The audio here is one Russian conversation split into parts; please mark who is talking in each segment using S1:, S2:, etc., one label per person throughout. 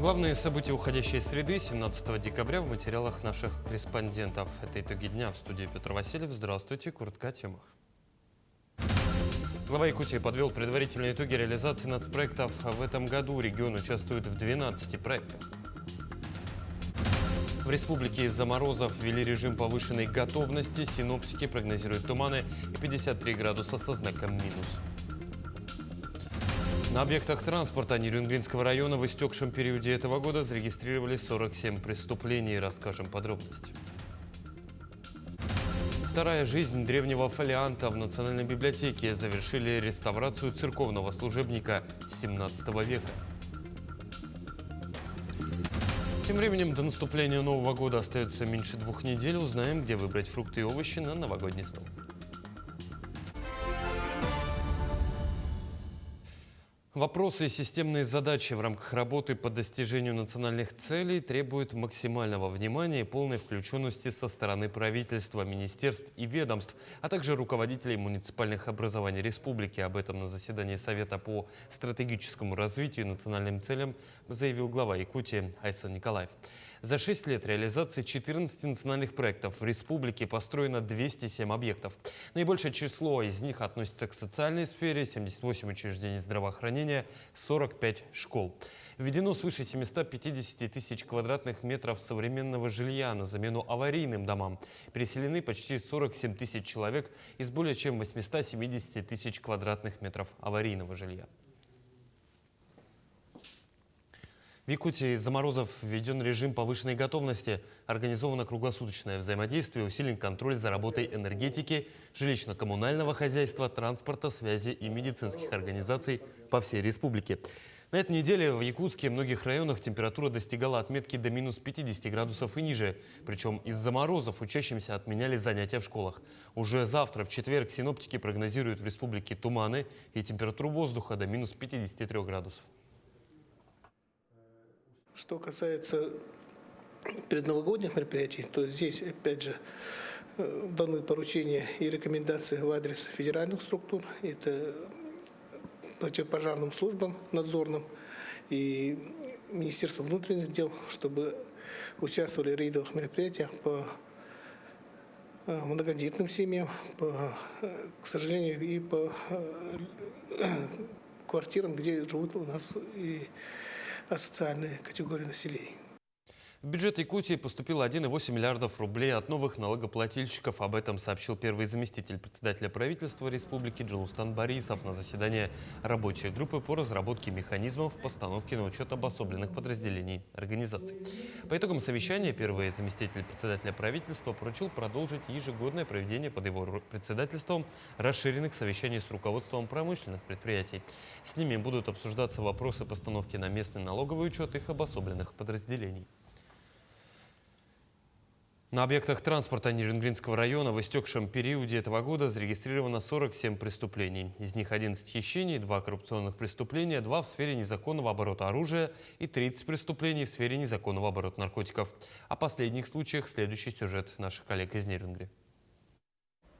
S1: Главные события уходящей среды 17 декабря в материалах наших корреспондентов. Это итоги дня. В студии Петр Васильев. Здравствуйте. Коротко о темах. Глава Якутии подвел предварительные итоги реализации нацпроектов. В этом году регион участвует в 12 проектах. В республике из-за морозов ввели режим повышенной готовности. Синоптики прогнозируют туманы и 53 градуса со знаком минус. На объектах транспорта Нерюнгринского района в истекшем периоде этого года зарегистрировали 47 преступлений. Расскажем подробности. Вторая жизнь древнего фолианта. В Национальной библиотеке завершили реставрацию церковного служебника 17 века. Тем временем до наступления Нового года остается меньше 2 недель. Узнаем, где выбрать фрукты и овощи на новогодний стол. Вопросы и системные задачи в рамках работы по достижению национальных целей требуют максимального внимания и полной включенности со стороны правительства, министерств и ведомств, а также руководителей муниципальных образований республики. Об этом на заседании Совета по стратегическому развитию и национальным целям заявил глава Якутии Айсан Николаев. За 6 лет реализации 14 национальных проектов в республике построено 207 объектов. Наибольшее число из них относится к социальной сфере – 78 учреждений здравоохранения, 45 школ. Введено свыше 750 тысяч квадратных метров современного жилья на замену аварийным домам. Переселены почти 47 тысяч человек из более чем 870 тысяч квадратных метров аварийного жилья. В Якутии из-за морозов введен режим повышенной готовности, организовано круглосуточное взаимодействие, усилен контроль за работой энергетики, жилищно-коммунального хозяйства, транспорта, связи и медицинских организаций по всей республике. На этой неделе в Якутске и многих районах температура достигала отметки до минус 50 градусов и ниже. Причем из-за морозов учащимся отменяли занятия в школах. Уже завтра, в четверг, синоптики прогнозируют в республике туманы и температуру воздуха до минус 53 градусов.
S2: Что касается предновогодних мероприятий, то здесь, опять же, даны поручения и рекомендации в адрес федеральных структур, это противопожарным службам надзорным и Министерству внутренних дел, чтобы участвовали в рейдовых мероприятиях по многодетным семьям, к сожалению, и по квартирам, где живут у нас и социальные категории населения.
S1: В бюджет Якутии поступило 1,8 миллиардов рублей от новых налогоплательщиков. Об этом сообщил первый заместитель председателя правительства республики Джилустан Борисов на заседании рабочей группы по разработке механизмов постановки на учет обособленных подразделений организаций. По итогам совещания первый заместитель председателя правительства поручил продолжить ежегодное проведение под его председательством расширенных совещаний с руководством промышленных предприятий. С ними будут обсуждаться вопросы постановки на местный налоговый учет их обособленных подразделений. На объектах транспорта Нерюнгринского района в истекшем периоде этого года зарегистрировано 47 преступлений. Из них 11 хищений, 2 коррупционных преступления, 2 в сфере незаконного оборота оружия и 30 преступлений в сфере незаконного оборота наркотиков. О последних случаях следующий сюжет наших коллег из Нерюнгри.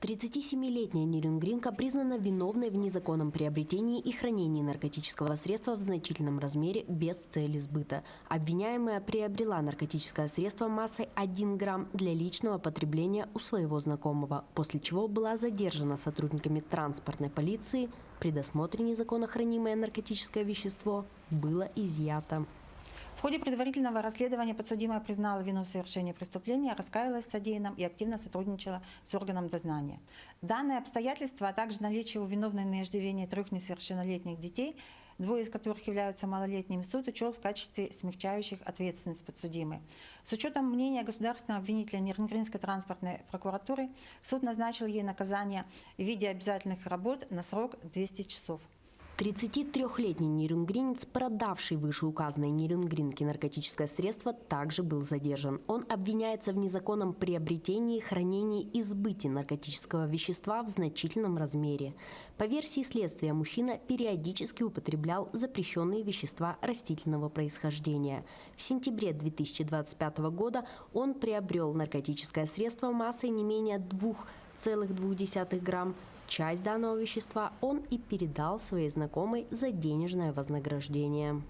S3: 37-летняя нерюнгринка признана виновной в незаконном приобретении и хранении наркотического средства в значительном размере без цели сбыта. Обвиняемая приобрела наркотическое средство массой 1 грамм для личного потребления у своего знакомого, после чего была задержана сотрудниками транспортной полиции. При досмотре незаконно хранимое наркотическое вещество было изъято.
S4: В ходе предварительного расследования подсудимая признала вину в совершении преступления, раскаялась в содеянном и активно сотрудничала с органом дознания. Данные обстоятельства, а также наличие у виновной на иждивении 3 несовершеннолетних детей, 2 из которых являются малолетними, суд учел в качестве смягчающих ответственность подсудимой. С учетом мнения государственного обвинителя Нерюнгринской транспортной прокуратуры, суд назначил ей наказание в виде обязательных работ на срок 200 часов.
S3: 33-летний нерюнгринец, продавший вышеуказанной нерюнгринке наркотическое средство, также был задержан. Он обвиняется в незаконном приобретении, хранении и сбыте наркотического вещества в значительном размере. По версии следствия, мужчина периодически употреблял запрещенные вещества растительного происхождения. В сентябре 2025 года он приобрел наркотическое средство массой не менее 2,2 грамм. Часть данного вещества он и передал своей знакомой за денежное вознаграждение.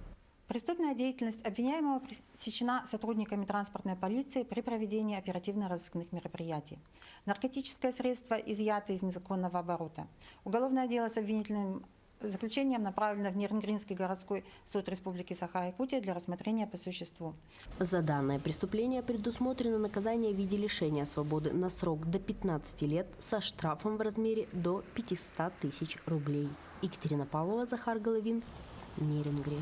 S4: Преступная деятельность обвиняемого пресечена сотрудниками транспортной полиции при проведении оперативно-розыскных мероприятий. Наркотическое средство изъято из незаконного оборота. Уголовное дело с обвинительным заключением направлено в Нерюнгринский городской суд Республики Саха-Якутия для рассмотрения по существу.
S3: За данное преступление предусмотрено наказание в виде лишения свободы на срок до 15 лет со штрафом в размере до 500 тысяч рублей. Екатерина Павлова, Захар Головин, Нерюнгри.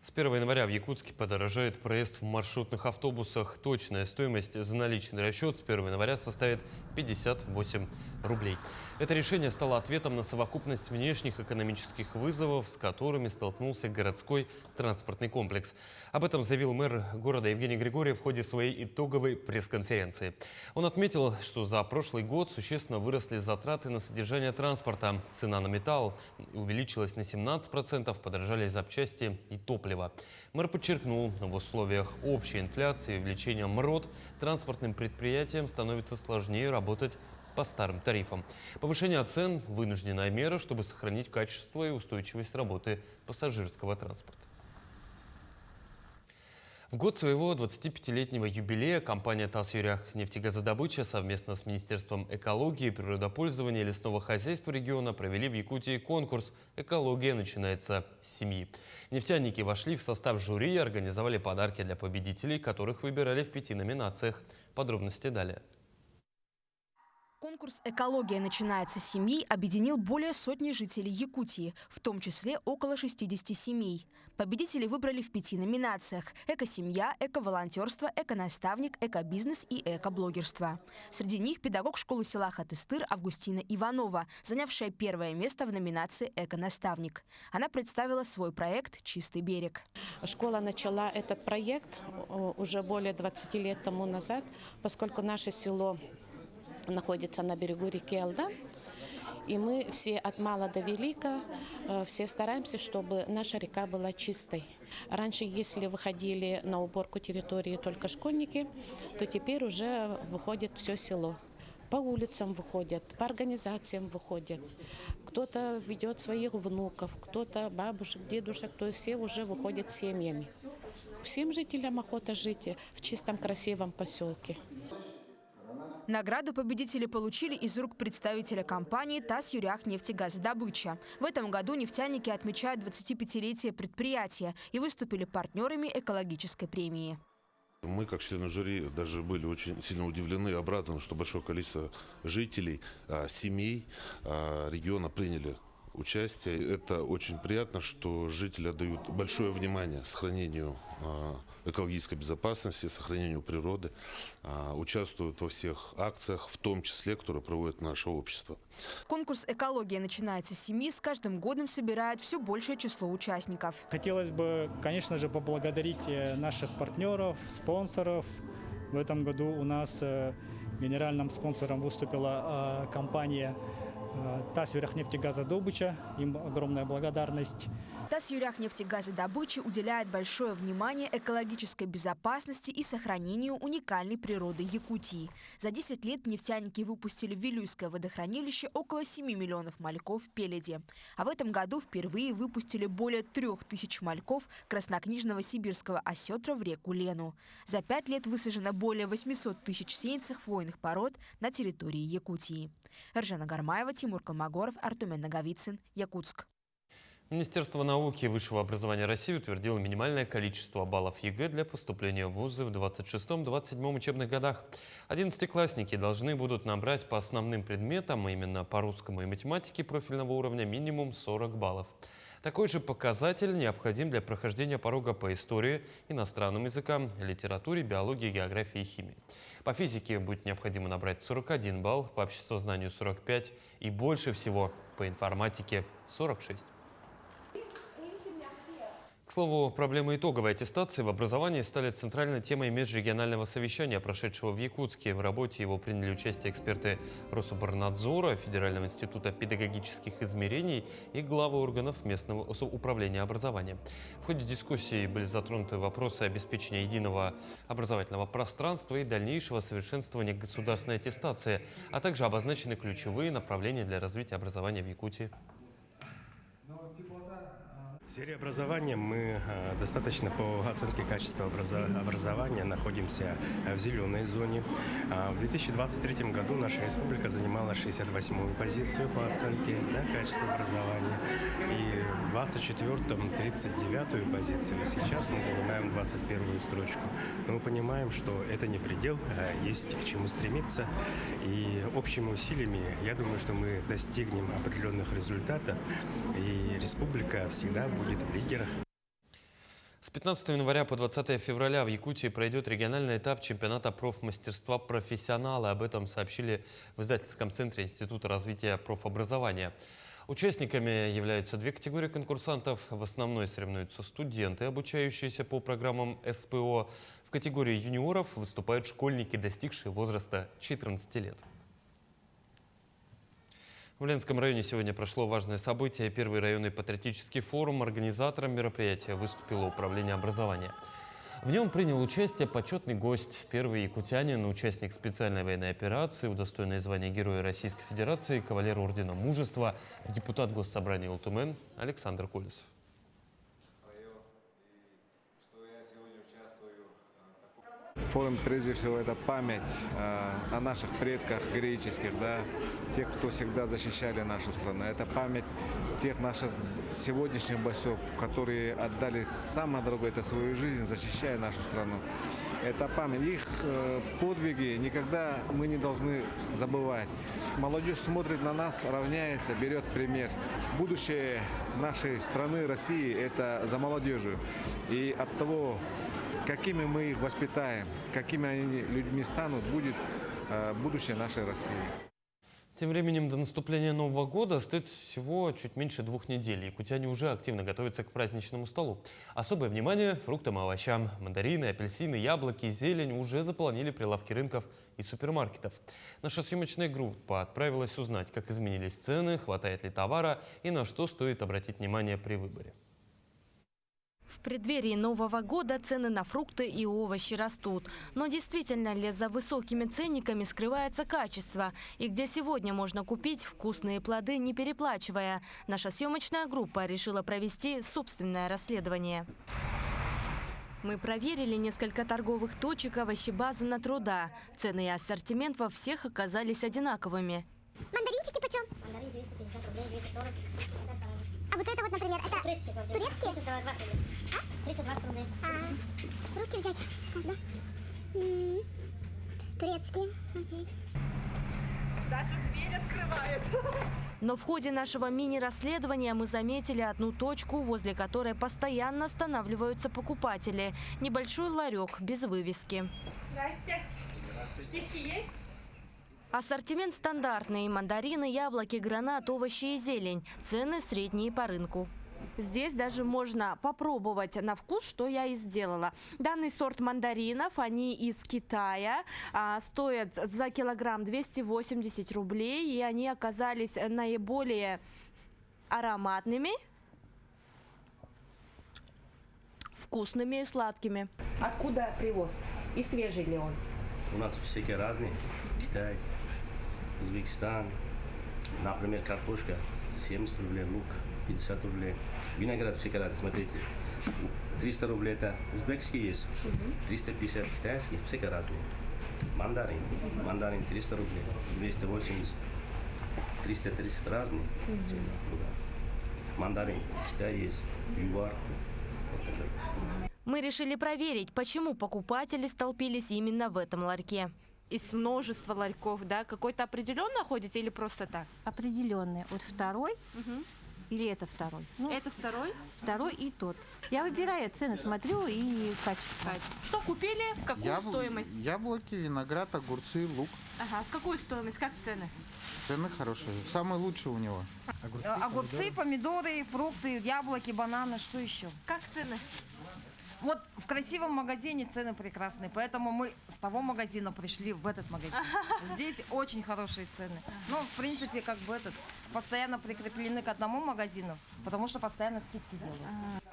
S1: С 1 января в Якутске подорожает проезд в маршрутных автобусах. Точная стоимость за наличный расчет с 1 января составит 58 рублей. Это решение стало ответом на совокупность внешних экономических вызовов, с которыми столкнулся городской транспортный комплекс. Об этом заявил мэр города Евгений Григорьев в ходе своей итоговой пресс-конференции. Он отметил, что за прошлый год существенно выросли затраты на содержание транспорта. Цена на металл увеличилась на 17%, подорожали запчасти и топливо. Мэр подчеркнул, в условиях общей инфляции и увеличения МРОТ транспортным предприятиям становится сложнее работать по старым тарифам. Повышение цен – вынужденная мера, чтобы сохранить качество и устойчивость работы пассажирского транспорта. В год своего 25-летнего юбилея компания «Тасюряхнефтегазодобыча» совместно с Министерством экологии, природопользования и лесного хозяйства региона провели в Якутии конкурс «Экология начинается с семьи». Нефтяники вошли в состав жюри и организовали подарки для победителей, которых выбирали в 5 номинациях. Подробности далее.
S5: Конкурс «Экология начинается с семей» объединил более сотни жителей Якутии, в том числе около 60 семей. Победителей выбрали в 5 номинациях – «Эко-семья», «Эко-волонтерство», «Эко-наставник», «Эко-бизнес» и «Эко-блогерство». Среди них педагог школы села Хатыстыр Августина Иванова, занявшая первое место в номинации «Эко-наставник». Она представила свой проект «Чистый берег».
S6: Школа начала этот проект уже более 20 лет тому назад, поскольку наше село находится на берегу реки Алдан, и мы все от мала до велика, все стараемся, чтобы наша река была чистой. Раньше, если выходили на уборку территории только школьники, то теперь уже выходит все село. По улицам выходят, по организациям выходят. Кто-то ведет своих внуков, кто-то бабушек, дедушек, то есть все уже выходят семьями. Всем жителям охота жить в чистом красивом поселке.
S5: Награду победители получили из рук представителя компании «Тасюряхнефтегазодобыча». В этом году нефтяники отмечают 25-летие предприятия и выступили партнерами экологической премии.
S7: Мы, как члены жюри, даже были очень сильно удивлены и обрадованы, что большое количество жителей, семей региона приняли участие. Это очень приятно, что жители отдают большое внимание сохранению экологической безопасности, сохранению природы, участвуют во всех акциях, в том числе, которые проводит наше общество.
S5: Конкурс «Экология начинается с семьи» с каждым годом собирает все большее число участников.
S8: Хотелось бы, конечно же, поблагодарить наших партнеров, спонсоров. В этом году у нас генеральным спонсором выступила компания «Тасюряхнефтегазодобыча». Им огромная благодарность.
S5: «Тасюряхнефтегазодобыча» уделяет большое внимание экологической безопасности и сохранению уникальной природы Якутии. За 10 лет нефтяники выпустили в Вилюйское водохранилище около 7 миллионов мальков пеледи. А в этом году впервые выпустили более 3000 мальков краснокнижного сибирского осетра в реку Лену. За 5 лет высажено более 800 тысяч сеянцев хвойных пород на территории Якутии. Эржена Гармаева, Тимур Колмогоров, Артумен Наговицын, Якутск.
S1: Министерство науки и высшего образования России утвердило минимальное количество баллов ЕГЭ для поступления в вузы в 26-27 учебных годах. 11-классники должны будут набрать по основным предметам, а именно по русскому и математике профильного уровня, минимум 40 баллов. Такой же показатель необходим для прохождения порога по истории, иностранным языкам, литературе, биологии, географии и химии. По физике будет необходимо набрать 41 балл, по обществознанию 45 и больше всего по информатике 46. К слову, проблемы итоговой аттестации в образовании стали центральной темой межрегионального совещания, прошедшего в Якутске. В работе его приняли участие эксперты Рособорнадзора, Федерального института педагогических измерений и главы органов местного управления образованием. В ходе дискуссии были затронуты вопросы обеспечения единого образовательного пространства и дальнейшего совершенствования государственной аттестации, а также обозначены ключевые направления для развития образования в Якутии.
S9: В сфере образования мы достаточно по оценке качества образования находимся в зеленой зоне. В 2023 году наша республика занимала 68-ю позицию по оценке качества образования. И в 2024-м 39-ю позицию. Сейчас мы занимаем 21-ю строчку. Но мы понимаем, что это не предел, есть к чему стремиться. И общими усилиями, я думаю, что мы достигнем определенных результатов. И республика всегда будет в лидерах.
S1: С 15 января по 20 февраля в Якутии пройдет региональный этап чемпионата профмастерства «Профессионалы». Об этом сообщили в издательском центре Института развития профобразования. Участниками являются две категории конкурсантов. В основной соревнуются студенты, обучающиеся по программам СПО. В категории юниоров выступают школьники, достигшие возраста 14 лет. В Ленском районе сегодня прошло важное событие. Первый районный патриотический форум. Организатором мероприятия выступило Управление образования. В нем принял участие почетный гость. Первый якутянин, участник специальной военной операции, удостоенный звания Героя Российской Федерации, кавалер Ордена Мужества, депутат Госсобрания Ултумен Александр Колесов.
S10: Форум, прежде всего, это память о наших предках героических, тех, кто всегда защищали нашу страну. Это память тех наших сегодняшних бойцов, которые отдали самое дорогое, это свою жизнь, защищая нашу страну. Это память. Их подвиги никогда мы не должны забывать. Молодежь смотрит на нас, равняется, берет пример. Будущее нашей страны, России, это за молодежью. И от того, какими мы их воспитаем, какими они людьми станут, будет будущее нашей России.
S1: Тем временем до наступления Нового года остается всего чуть меньше 2 недель. Якутяне уже активно готовятся к праздничному столу. Особое внимание фруктам и овощам. Мандарины, апельсины, яблоки, зелень уже заполонили прилавки рынков и супермаркетов. Наша съемочная группа отправилась узнать, как изменились цены, хватает ли товара и на что стоит обратить внимание при выборе.
S11: В преддверии Нового года цены на фрукты и овощи растут. Но действительно ли за высокими ценниками скрывается качество? И где сегодня можно купить вкусные плоды, не переплачивая? Наша съемочная группа решила провести собственное расследование. Мы проверили несколько торговых точек овощебазы на Труда. Цены и ассортимент во всех оказались одинаковыми.
S12: Мандаринчики почем? Мандарин 250 рублей, 240. А вот это вот, например, это турецкие? 320 рублей. А? 320 рублей. Руки взять? Да? Турецкие. Окей.
S11: Даже дверь открывают. Но в ходе нашего мини-расследования мы заметили одну точку, возле которой постоянно останавливаются покупатели. Небольшой ларек без вывески.
S13: Здрасте. Спички есть?
S11: Ассортимент стандартный. Мандарины, яблоки, гранат, овощи и зелень. Цены средние по рынку. Здесь даже можно попробовать на вкус, что я и сделала. Данный сорт мандаринов, они из Китая, стоят за килограмм 280 рублей. И они оказались наиболее ароматными, вкусными и сладкими.
S13: Откуда привоз? И свежий ли он?
S14: У нас всякие разные. Китай, Узбекистан. Например, картошка 70 рублей, лук 50 рублей. Виноград всякие разные. Смотрите, 300 рублей это узбекский есть, 350 китайский, всякие разные. Мандарин 300 рублей, 280, 330 разные. Мандарин Китай есть, юар.
S11: Мы решили проверить, почему покупатели столпились именно в этом ларьке.
S13: Из множества ларьков, да? Какой-то определенный находится или просто так?
S4: Определенный. Вот второй или это второй?
S13: Это второй?
S4: Второй и тот. Я выбираю цены, смотрю и качество.
S13: Что купили? Какую стоимость?
S15: Яблоки, виноград, огурцы, лук.
S13: Ага. Какую стоимость? Как цены?
S15: Цены хорошие. Самые лучшие у него.
S16: Огурцы, помидоры, фрукты, яблоки, бананы, что еще?
S13: Как цены?
S16: Вот в красивом магазине цены прекрасные, поэтому мы с того магазина пришли в этот магазин. Здесь очень хорошие цены. Ну, в принципе, постоянно прикреплены к одному магазину, потому что постоянно скидки делают.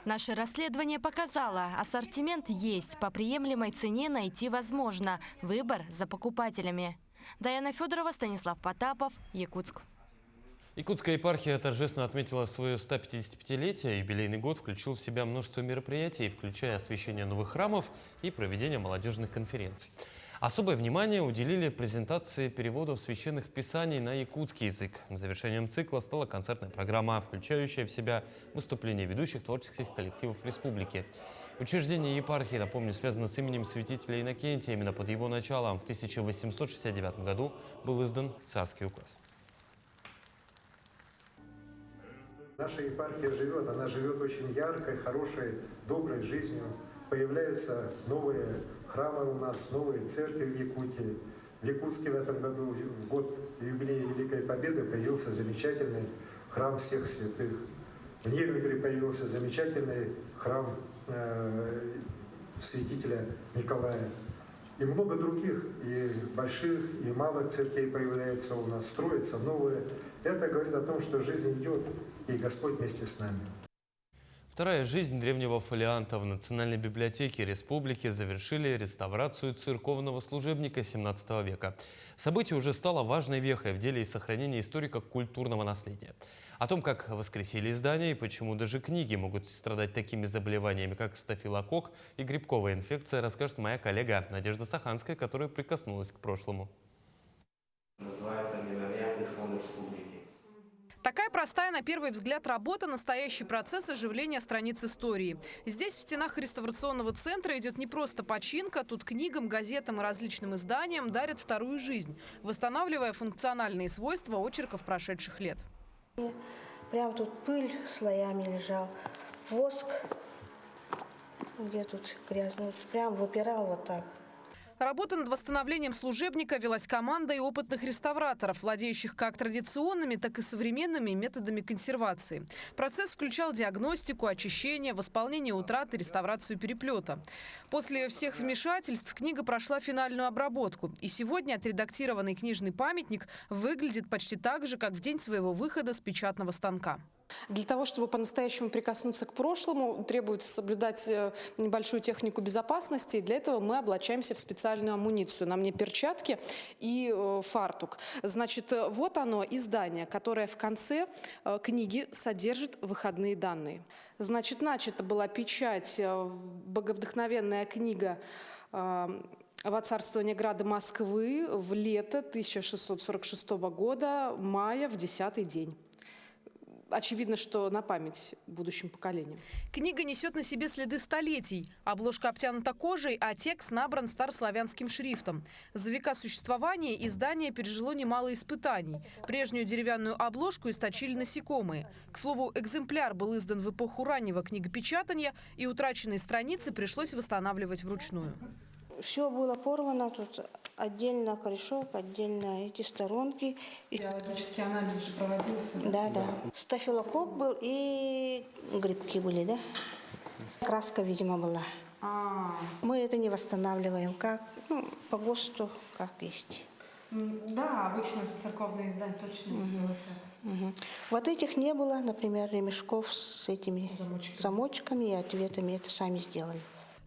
S11: Наше расследование показало, ассортимент есть, по приемлемой цене найти возможно. Выбор за покупателями. Даяна Федорова, Станислав Потапов, Якутск.
S1: Якутская епархия торжественно отметила свое 155-летие. Юбилейный год включил в себя множество мероприятий, включая освящение новых храмов и проведение молодежных конференций. Особое внимание уделили презентации переводов священных писаний на якутский язык. Завершением цикла стала концертная программа, включающая в себя выступления ведущих творческих коллективов республики. Учреждение епархии, напомню, связано с именем святителя Иннокентия. Именно под его началом в 1869 году был издан царский указ.
S17: Наша епархия живет, она живет очень яркой, хорошей, доброй жизнью. Появляются новые храмы у нас, новые церкви в Якутии. В Якутске в этом году, в год юбилея Великой Победы, появился замечательный храм всех святых. В Нерюнгри появился замечательный храм святителя Николая. И много других, и больших, и малых церквей появляется у нас, строятся новые. Это говорит о том, что жизнь идет, и Господь вместе с нами.
S1: Вторая жизнь древнего фолианта. В Национальной библиотеке республики завершили реставрацию церковного служебника XVII века. Событие уже стало важной вехой в деле сохранения историко-культурного наследия. О том, как воскресили издание и почему даже книги могут страдать такими заболеваниями, как стафилококк и грибковая инфекция, расскажет моя коллега Надежда Саханская, которая прикоснулась к прошлому.
S18: Называется «Мемориальный фонд республики».
S19: Такая простая на первый взгляд работа – настоящий процесс оживления страниц истории. Здесь, в стенах реставрационного центра, идет не просто починка. Тут книгам, газетам и различным изданиям дарят вторую жизнь, восстанавливая функциональные свойства очерков прошедших лет.
S20: Прям тут пыль слоями лежал, воск, где тут грязно, прям выпирал вот так.
S19: Работа над восстановлением служебника велась командой опытных реставраторов, владеющих как традиционными, так и современными методами консервации. Процесс включал диагностику, очищение, восполнение утрат и реставрацию переплета. После всех вмешательств книга прошла финальную обработку. И сегодня отредактированный книжный памятник выглядит почти так же, как в день своего выхода с печатного станка.
S21: Для того, чтобы по-настоящему прикоснуться к прошлому, требуется соблюдать небольшую технику безопасности. И для этого мы облачаемся в специальную амуницию. На мне перчатки и фартук. Значит, вот оно, издание, которое в конце книги содержит выходные данные. Значит, начата была печать, боговдохновенная книга «Во царствование града Москвы» в лето 1646 года, мая, в 10-й день. Очевидно, что на память будущим поколениям.
S19: Книга несет на себе следы столетий. Обложка обтянута кожей, а текст набран старославянским шрифтом. За века существования издание пережило немало испытаний. Прежнюю деревянную обложку источили насекомые. К слову, экземпляр был издан в эпоху раннего книгопечатания, и утраченные страницы пришлось восстанавливать вручную.
S20: Все было порвано, тут отдельно корешок, отдельно эти сторонки.
S21: Биологический анализ же проводился?
S20: Да, да. Стафилококк был и грибки были, да? Краска, видимо, была. Мы это не восстанавливаем, как по ГОСТу, как есть.
S21: Да, обычно церковные издания точно делают.
S20: Вот этих не было, например, ремешков с этими замочками и ответами, это сами сделали.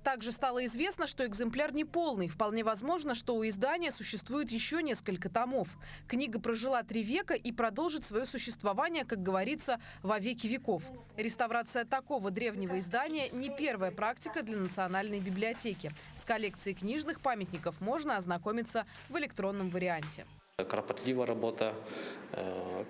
S19: Также стало известно, что экземпляр не полный. Вполне возможно, что у издания существует еще несколько томов. Книга прожила 3 века и продолжит свое существование, как говорится, во веки веков. Реставрация такого древнего издания не первая практика для Национальной библиотеки. С коллекцией книжных памятников можно ознакомиться в электронном варианте.
S22: Кропотливая работа,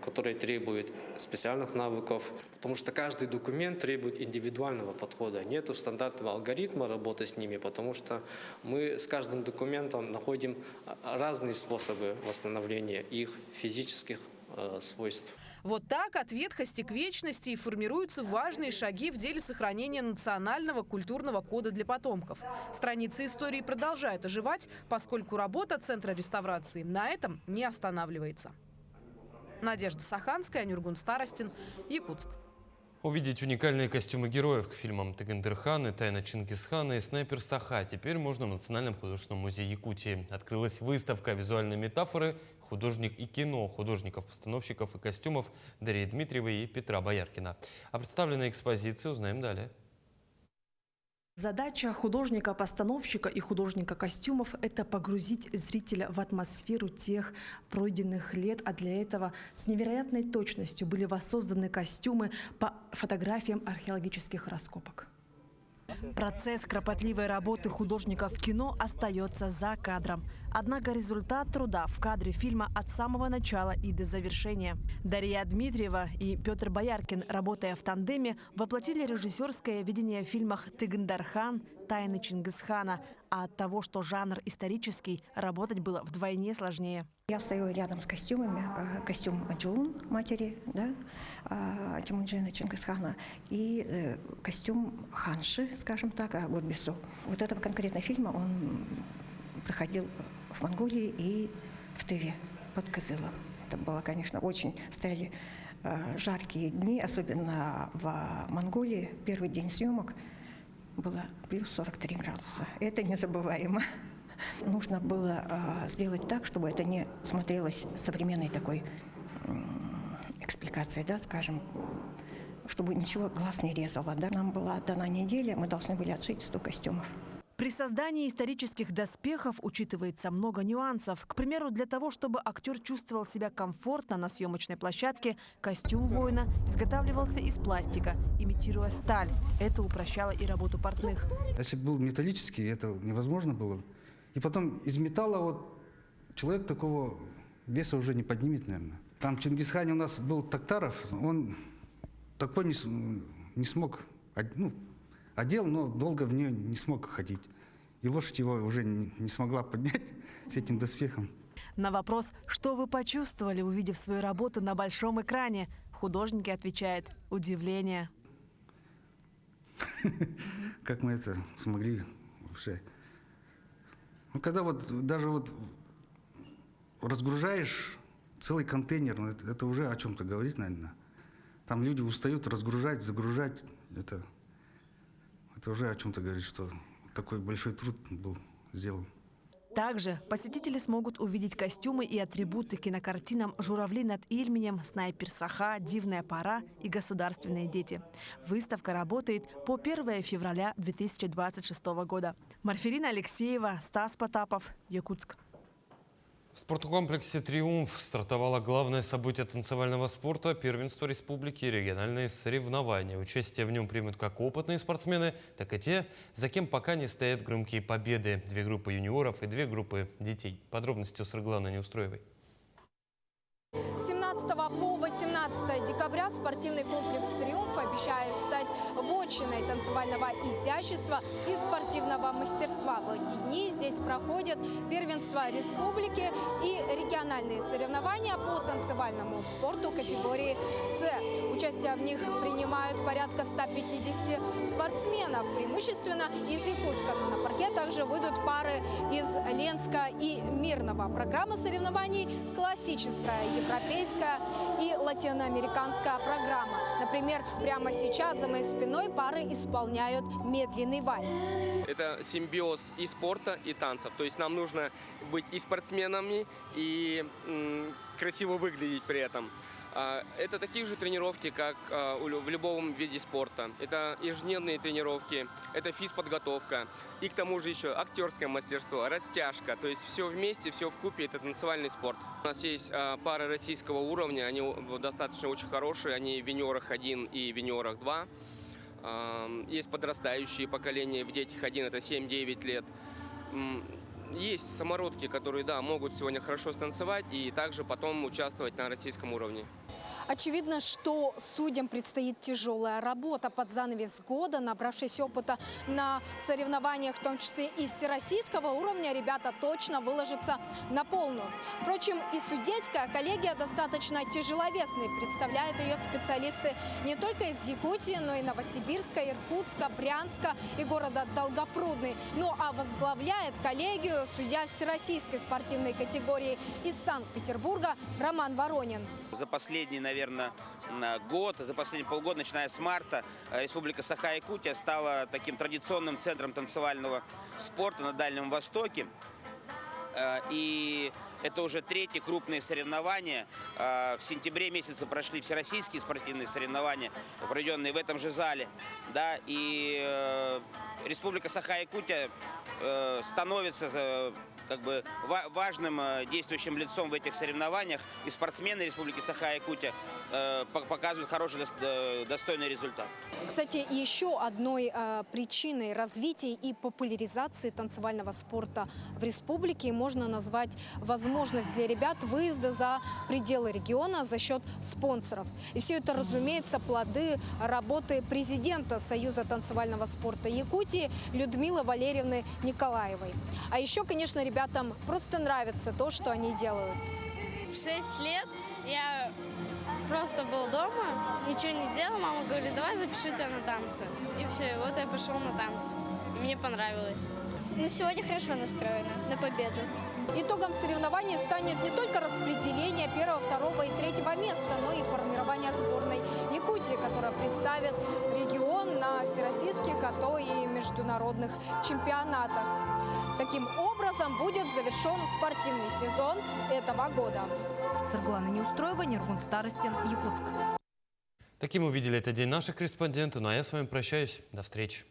S22: которая требует специальных навыков, потому что каждый документ требует индивидуального подхода. Нет стандартного алгоритма работы с ними, потому что мы с каждым документом находим разные способы восстановления их физических свойств.
S19: Вот так от ветхости к вечности и формируются важные шаги в деле сохранения национального культурного кода для потомков. Страницы истории продолжают оживать, поскольку работа Центра реставрации на этом не останавливается. Надежда Саханская, Нюргун Старостин, Якутск.
S1: Увидеть уникальные костюмы героев к фильмам «Тагандер-хан» и «Тайна Чингисхана» и «Снайпер Саха» теперь можно в Национальном художественном музее Якутии. Открылась выставка «Визуальные метафоры. Художник и кино» художников-постановщиков и костюмов Дарьи Дмитриевой и Петра Бояркина. О представленной экспозиции узнаем далее.
S2: Задача художника-постановщика и художника костюмов – это погрузить зрителя в атмосферу тех пройденных лет, а для этого с невероятной точностью были воссозданы костюмы по фотографиям археологических раскопок. Процесс кропотливой работы художника в кино остается за кадром. Однако результат труда в кадре фильма от самого начала и до завершения. Дарья Дмитриева и Петр Бояркин, работая в тандеме, воплотили режиссерское видение в фильмах «Тыгындархан», «Тайны Чингисхана». А от того, что жанр исторический, работать было вдвойне сложнее.
S3: Я стою рядом с костюмами. Костюм Аджун, матери, да, Темуджина Чингисхана, и костюм Ханши, скажем так, Гурбису. Вот этого конкретного фильма он проходил в Монголии и в Тыве под Кызылом. Это было, конечно, очень стояли жаркие дни, особенно в Монголии. Первый день съемок было плюс 43 градуса. Это незабываемо. Нужно было сделать так, чтобы это не смотрелось современной такой экспликацией, да, скажем, чтобы ничего глаз не резало. Да. Нам была дана неделя, мы должны были отшить 100 костюмов.
S2: При создании исторических доспехов учитывается много нюансов. К примеру, для того, чтобы актер чувствовал себя комфортно на съемочной площадке, костюм воина изготавливался из пластика, имитируя сталь. Это упрощало и работу портных.
S23: Если бы был металлический, это невозможно было. И потом из металла вот человек такого веса уже не поднимет, наверное. Там в Чингисхане у нас был Токтаров, он такой не смог, ну, одел, но долго в нее не смог ходить. И лошадь его уже не смогла поднять с этим доспехом.
S2: На вопрос, что вы почувствовали, увидев свою работу на большом экране, художник отвечает: удивление.
S23: Как мы это смогли вообще? Ну, когда вот даже вот разгружаешь целый контейнер, это уже о чем-то говорит, наверное. Там люди устают разгружать, загружать. Это уже о чем-то говорит, что такой большой труд был сделан.
S2: Также посетители смогут увидеть костюмы и атрибуты кинокартинам «Журавли над Ильменем», «Снайпер Саха», «Дивная пора» и «Государственные дети». Выставка работает по 1 февраля 2026 года. Марферина Алексеева, Стас Потапов, Якутск.
S1: В спорткомплексе «Триумф» стартовало главное событие танцевального спорта – первенство республики и региональные соревнования. Участие в нем примут как опытные спортсмены, так и те, за кем пока не стоят громкие победы. 2 группы юниоров и 2 группы детей. Подробности у Сырглана Неустроевой.
S24: С 17 по 18 декабря спортивный комплекс «Триумф» обещает стать вотчиной танцевального изящества и спортивного мастерства. В эти дни здесь проходят первенства республики и региональные соревнования по танцевальному спорту категории «С». Участие в них принимают порядка 150 спортсменов, преимущественно из Якутска. Но на паркет также выйдут пары из Ленска и Мирного. Программа соревнований классическая, европейская и латиноамериканская программа. Например, прямо сейчас за моей спиной пары исполняют медленный вальс.
S25: Это симбиоз и спорта, и танцев. То есть нам нужно быть и спортсменами, и красиво выглядеть при этом. Это такие же тренировки, как в любом виде спорта. Это ежедневные тренировки, это физподготовка. И к тому же еще актерское мастерство, растяжка. То есть все вместе, все вкупе – это танцевальный спорт. У нас есть пары российского уровня, они достаточно очень хорошие. Они в юниорах 1 и в юниорах 2. Есть подрастающие поколения, в детях 1 – это 7-9 лет. Есть самородки, которые, да, могут сегодня хорошо станцевать и также потом участвовать на российском уровне.
S24: Очевидно, что судьям предстоит тяжелая работа. Под занавес года, набравшись опыта на соревнованиях, в том числе и всероссийского уровня, ребята точно выложатся на полную. Впрочем, и судейская коллегия достаточно тяжеловесной. Представляют ее специалисты не только из Якутии, но и Новосибирска, Иркутска, Брянска и города Долгопрудный. Ну а возглавляет коллегию судья всероссийской спортивной категории из Санкт-Петербурга Роман Воронин.
S26: За последний, наверное, год, за последние полгода, начиная с марта, Республика Саха-Якутия стала таким традиционным центром танцевального спорта на Дальнем Востоке. И это уже третье крупное соревнование. В сентябре месяце прошли всероссийские спортивные соревнования, проведенные в этом же зале. Да, и Республика Саха-Якутия становится как бы важным действующим лицом в этих соревнованиях. И спортсмены Республики Саха-Якутия показывают хороший, достойный результат.
S24: Кстати, еще одной причиной развития и популяризации танцевального спорта в республике можно назвать возможность для ребят выезда за пределы региона за счет спонсоров. И все это, разумеется, плоды работы президента Союза танцевального спорта Якутии Людмилы Валерьевны Николаевой. А еще, конечно, ребятам просто нравится то, что они делают.
S5: В 6 лет я просто был дома, ничего не делал. Мама говорит, давай запишу тебя на танцы. И все, и вот я пошел на танцы. Мне понравилось.
S12: Ну, сегодня хорошо настроена на победу.
S24: Итогом соревнований станет не только распределение первого, второго и третьего места, но и формирование сборной Якутии, которая представит регион на всероссийских, а то и международных чемпионатах. Таким образом будет завершен спортивный сезон этого года. Сарглана Неустроева, Ниргун Старостин, Якутск.
S1: Таким увидели этот день наши корреспонденты. Ну а я с вами прощаюсь. До встречи.